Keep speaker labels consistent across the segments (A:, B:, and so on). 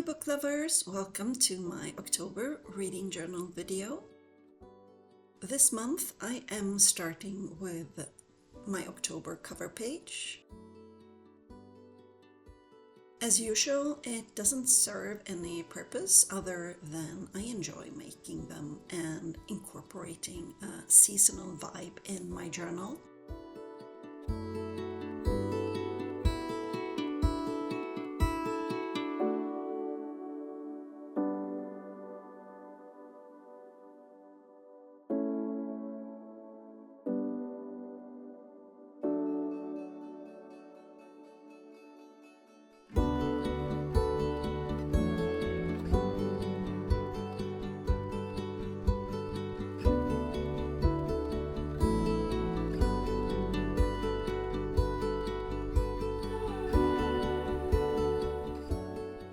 A: book lovers, welcome to my October reading journal video. This month I am starting with my October cover page. As usual, it doesn't serve any purpose other than I enjoy making them and incorporating a seasonal vibe in my journal.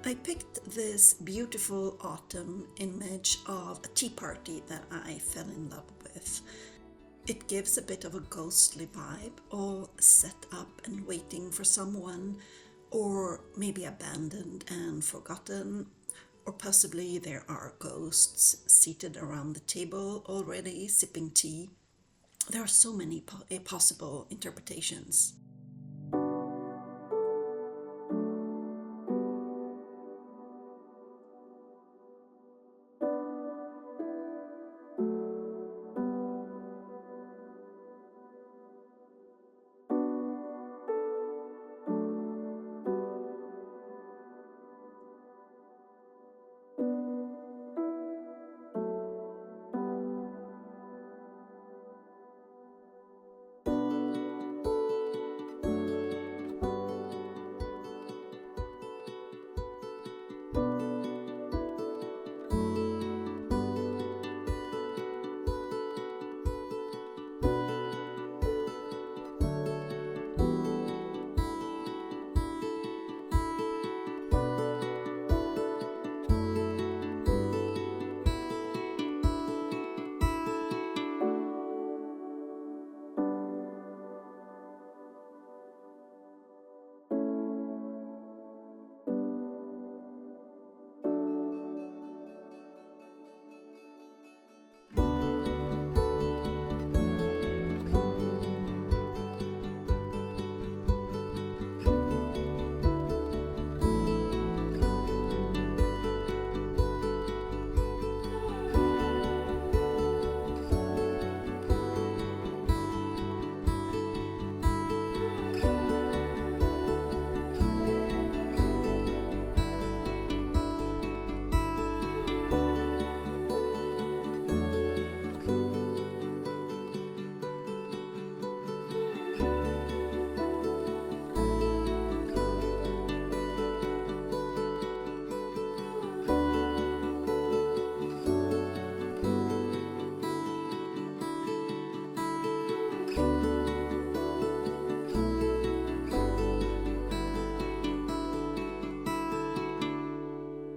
A: I picked this beautiful autumn image of a tea party that I fell in love with. It gives a bit of a ghostly vibe, all set up and waiting for someone, or maybe abandoned and forgotten, or possibly there are ghosts seated around the table already sipping tea. There are so many possible interpretations.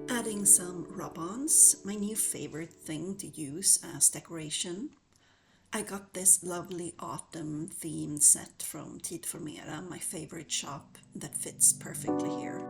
A: Adding some rub-ons, my new favorite thing to use as decoration. I got this lovely autumn themed set from Tid för Mera, my favorite shop, that fits perfectly here.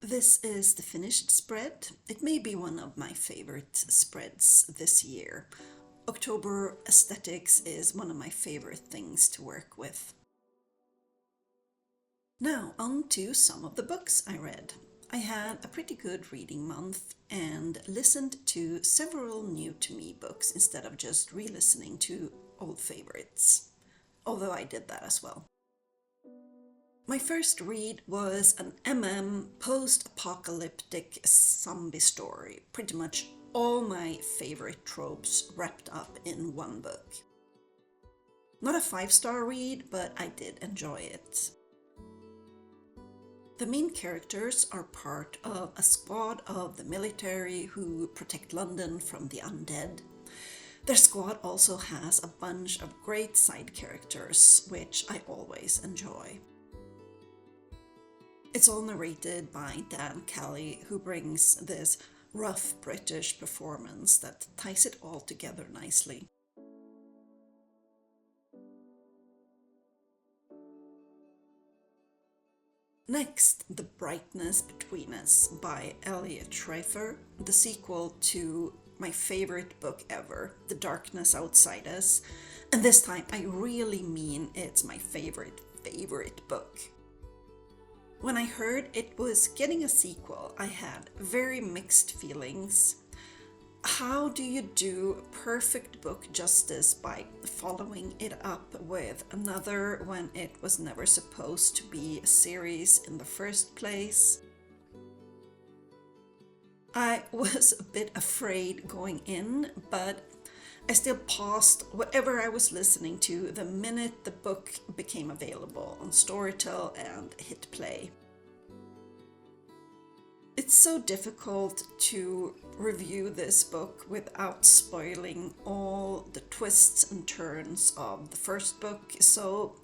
A: This is the finished spread. It may be one of my favorite spreads this year. October aesthetics is one of my favorite things to work with. Now, on to some of the books I read. I had a pretty good reading month and listened to several new to me books instead of just re listening to old favorites, although I did that as well. My first read was an post apocalyptic zombie story, pretty much all my favorite tropes wrapped up in one book. Not a 5-star read, but I did enjoy it. The main characters are part of a squad of the military who protect London from the undead. Their squad also has a bunch of great side characters, which I always enjoy. It's all narrated by Dan Kelly, who brings this rough British performance that ties it all together nicely. Next, The Brightness Between Us by Elliot Schreifer, the sequel to my favorite book ever, The Darkness Outside Us. And this time I really mean it's my favorite book. When I heard it was getting a sequel, I had very mixed feelings. How do you do a perfect book justice by following it up with another when it was never supposed to be a series in the first place? I was a bit afraid going in, but I still paused whatever I was listening to the minute the book became available on Storytel and hit play. It's so difficult to review this book without spoiling all the twists and turns of the first book, so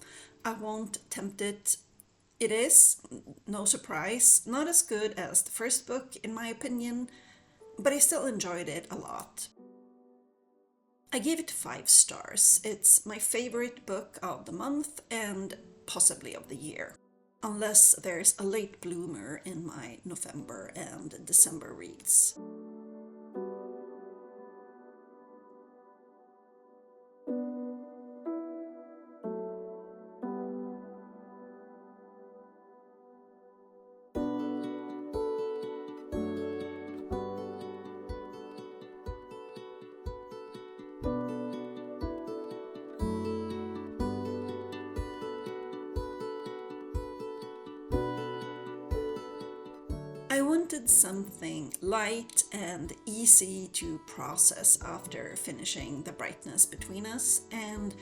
A: I won't attempt it. It is, no surprise, not as good as the first book in my opinion, but I still enjoyed it a lot. I gave it 5 stars. It's my favorite book of the month and possibly of the year. Unless there's a late bloomer in my November and December reads. I wanted something light and easy to process after finishing The Brightness Between Us, and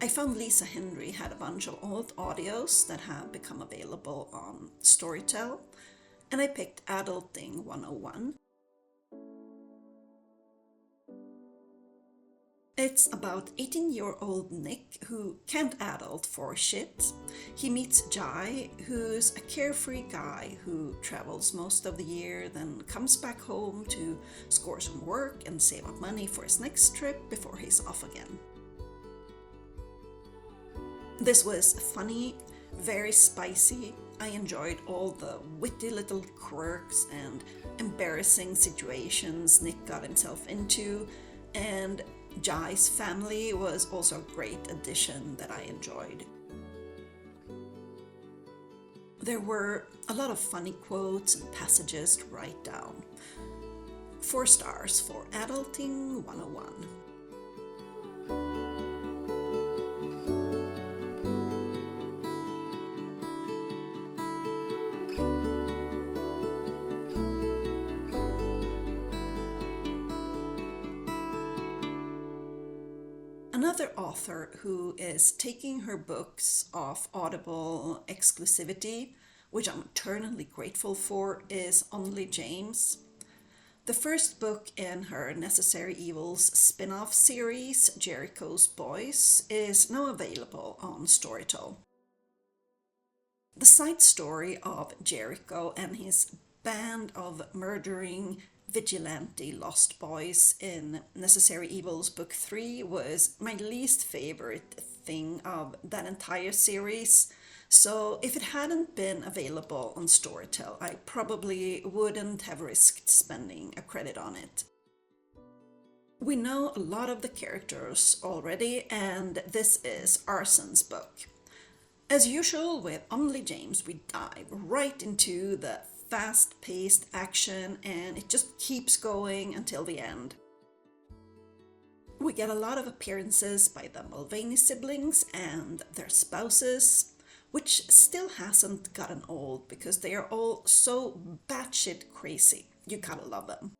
A: I found Lisa Hendry had a bunch of old audios that have become available on Storytel, and I picked Adulting 101. It's about 18-year-old Nick who can't adult for shit. He meets Jai, who's a carefree guy who travels most of the year, then comes back home to score some work and save up money for his next trip before he's off again. This was funny, very spicy. I enjoyed all the witty little quirks and embarrassing situations Nick got himself into, and Jai's family was also a great addition that I enjoyed. There were a lot of funny quotes and passages to write down. 4 stars for Adulting 101. Another author who is taking her books off Audible exclusivity, which I'm eternally grateful for, is Only James. The first book in her Necessary Evils spin-off series, Jericho's Boys, is now available on Storytel. The side story of Jericho and his band of murdering vigilante lost boys in Necessary Evils Book 3 was my least favorite thing of that entire series, So if it hadn't been available on Storytel, I probably wouldn't have risked spending a credit on it. We know a lot of the characters already, and this is Arson's book. As usual with Amelie James, we dive right into the fast-paced action, and it just keeps going until the end. We get a lot of appearances by the Mulvaney siblings and their spouses, which still hasn't gotten old because they are all so batshit crazy. You gotta love them.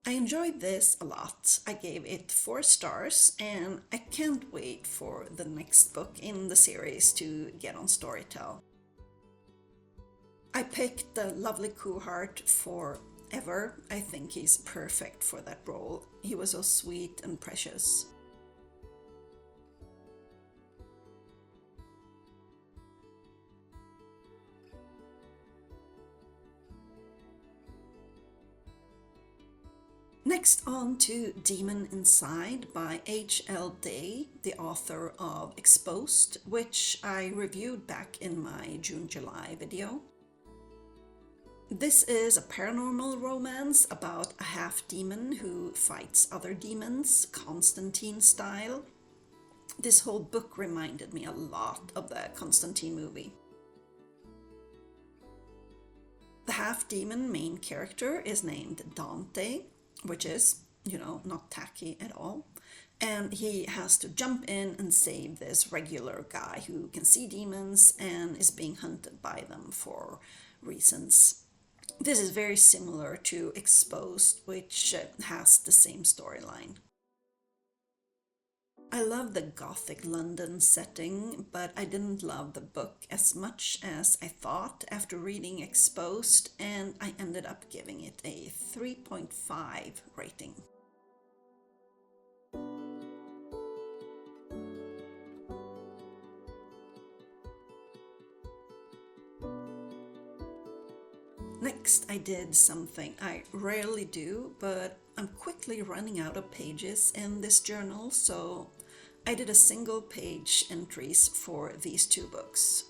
A: I enjoyed this a lot. I gave it 4 stars, and I can't wait for the next book in the series to get on Storytel. I picked the lovely Cohart for Ever. I think he's perfect for that role. He was so sweet and precious. Next on to Demon Inside by H.L. Day, the author of Exposed, which I reviewed back in my June-July video. This is a paranormal romance about a half-demon who fights other demons, Constantine style. This whole book reminded me a lot of the Constantine movie. The half-demon main character is named Dante, which is, not tacky at all. And he has to jump in and save this regular guy who can see demons and is being hunted by them for reasons. This is very similar to Exposed, which has the same storyline. I love the Gothic London setting, but I didn't love the book as much as I thought after reading Exposed, and I ended up giving it a 3.5 rating. Next, I did something I rarely do, but I'm quickly running out of pages in this journal, so I did a single page entries for these 2 books.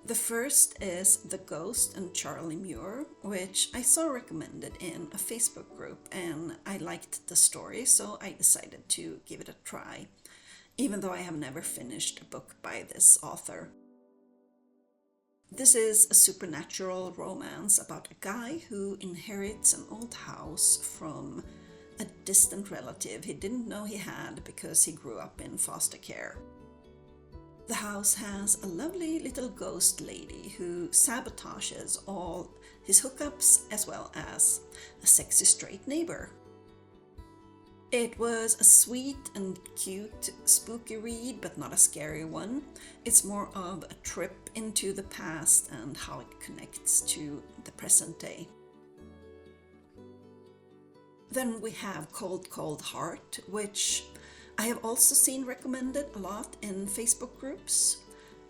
A: The first is The Ghost and Charlie Mour, which I saw recommended in a Facebook group, and I liked the story, so I decided to give it a try, even though I have never finished a book by this author. This is a supernatural romance about a guy who inherits an old house from a distant relative he didn't know he had because he grew up in foster care. The house has a lovely little ghost lady who sabotages all his hookups as well as a sexy straight neighbor. It was a sweet and cute, spooky read, but not a scary one. It's more of a trip into the past and how it connects to the present day. Then we have Cold Cold Heart, which I have also seen recommended a lot in Facebook groups.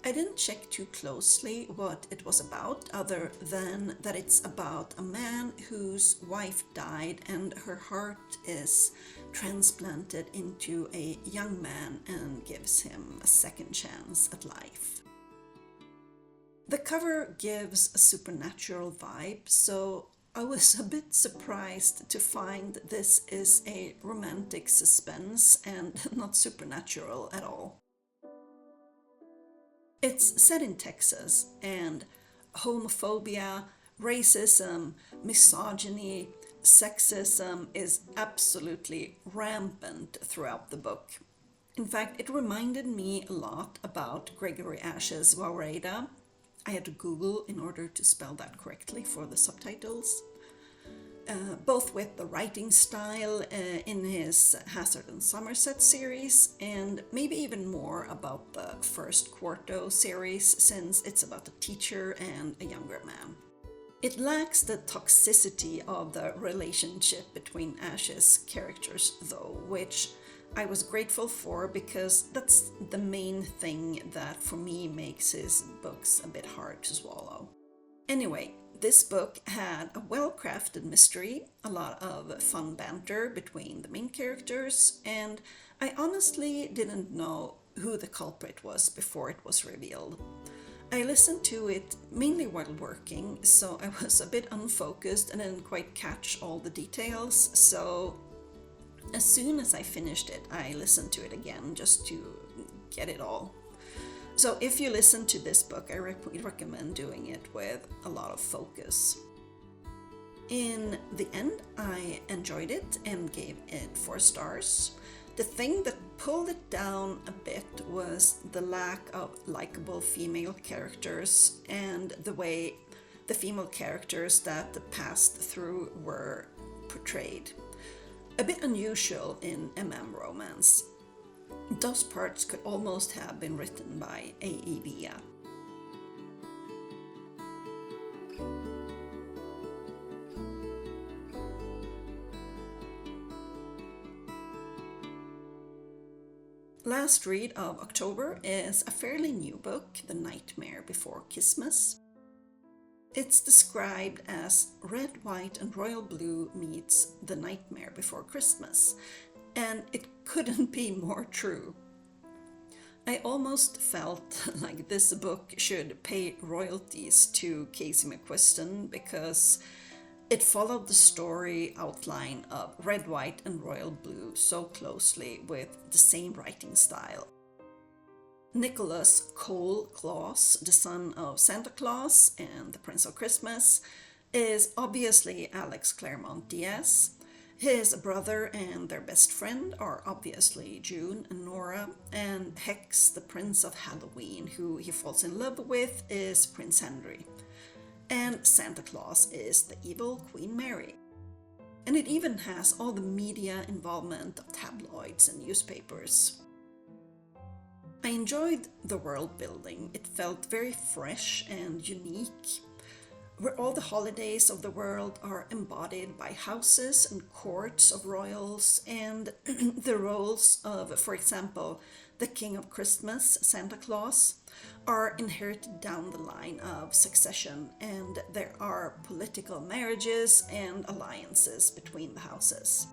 A: I didn't check too closely what it was about, other than that it's about a man whose wife died and her heart is transplanted into a young man and gives him a second chance at life. The cover gives a supernatural vibe, so I was a bit surprised to find this is a romantic suspense and not supernatural at all. It's set in Texas, and homophobia, racism, misogyny, sexism is absolutely rampant throughout the book. In fact, it reminded me a lot about Gregory Ash's Waureda. I had to Google in order to spell that correctly for the subtitles. Both with the writing style in his Hazard and Somerset series, and maybe even more about the first Quarto series, since it's about a teacher and a younger man. It lacks the toxicity of the relationship between Ash's characters, though, which I was grateful for because that's the main thing that for me makes his books a bit hard to swallow. Anyway, this book had a well-crafted mystery, a lot of fun banter between the main characters, and I honestly didn't know who the culprit was before it was revealed. I listened to it mainly while working, so I was a bit unfocused and didn't quite catch all the details, so as soon as I finished it, I listened to it again just to get it all. So if you listen to this book, I recommend doing it with a lot of focus. In the end, I enjoyed it and gave it 4 stars. The thing that pulled it down a bit was the lack of likable female characters and the way the female characters that passed through were portrayed. A bit unusual in romance. Those parts could almost have been written by A.E. Villa. Last read of October is a fairly new book, The Nightmare Before Christmas. It's described as red, white and royal blue meets The Nightmare Before Christmas, and it couldn't be more true. I almost felt like this book should pay royalties to Casey McQuiston because it followed the story outline of red, white and royal blue so closely with the same writing style. Nicholas Cole Claus, the son of Santa Claus and the Prince of Christmas, is obviously Alex Claremont Diaz. His brother and their best friend are obviously June and Nora, and Hex, the Prince of Halloween, who he falls in love with, is Prince Henry. And Santa Claus is the evil Queen Mary. And it even has all the media involvement of tabloids and newspapers. I enjoyed the world building. It felt very fresh and unique, where all the holidays of the world are embodied by houses and courts of royals, and the roles of, for example, the King of Christmas, Santa Claus, are inherited down the line of succession, and there are political marriages and alliances between the houses.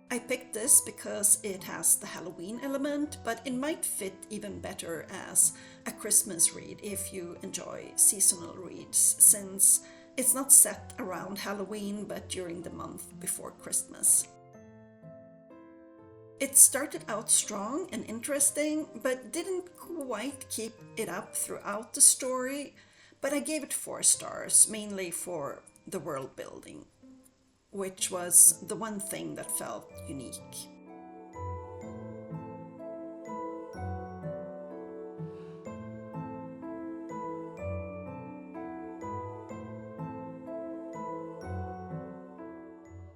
A: I picked this because it has the Halloween element, but it might fit even better as a Christmas read if you enjoy seasonal reads, since it's not set around Halloween but during the month before Christmas. It started out strong and interesting, but didn't quite keep it up throughout the story, but I gave it 4 stars, mainly for the world building, which was the one thing that felt unique.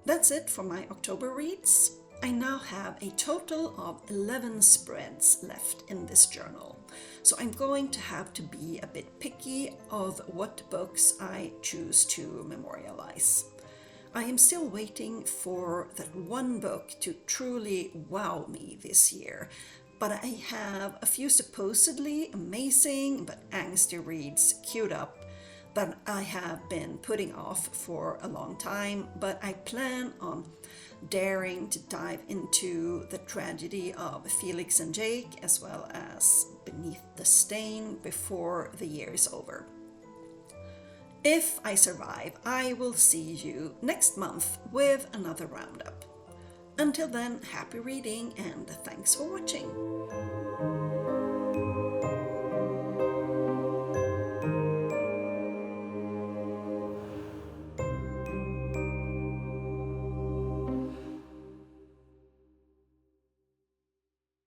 A: That's it for my October reads. I now have a total of 11 spreads left in this journal, so I'm going to have to be a bit picky of what books I choose to memorialize. I am still waiting for that one book to truly wow me this year, but I have a few supposedly amazing but angsty reads queued up that I have been putting off for a long time, but I plan on daring to dive into the tragedy of Felix and Jake as well as Beneath the Stain before the year is over. If I survive, I will see you next month with another roundup. Until then, happy reading and thanks for watching.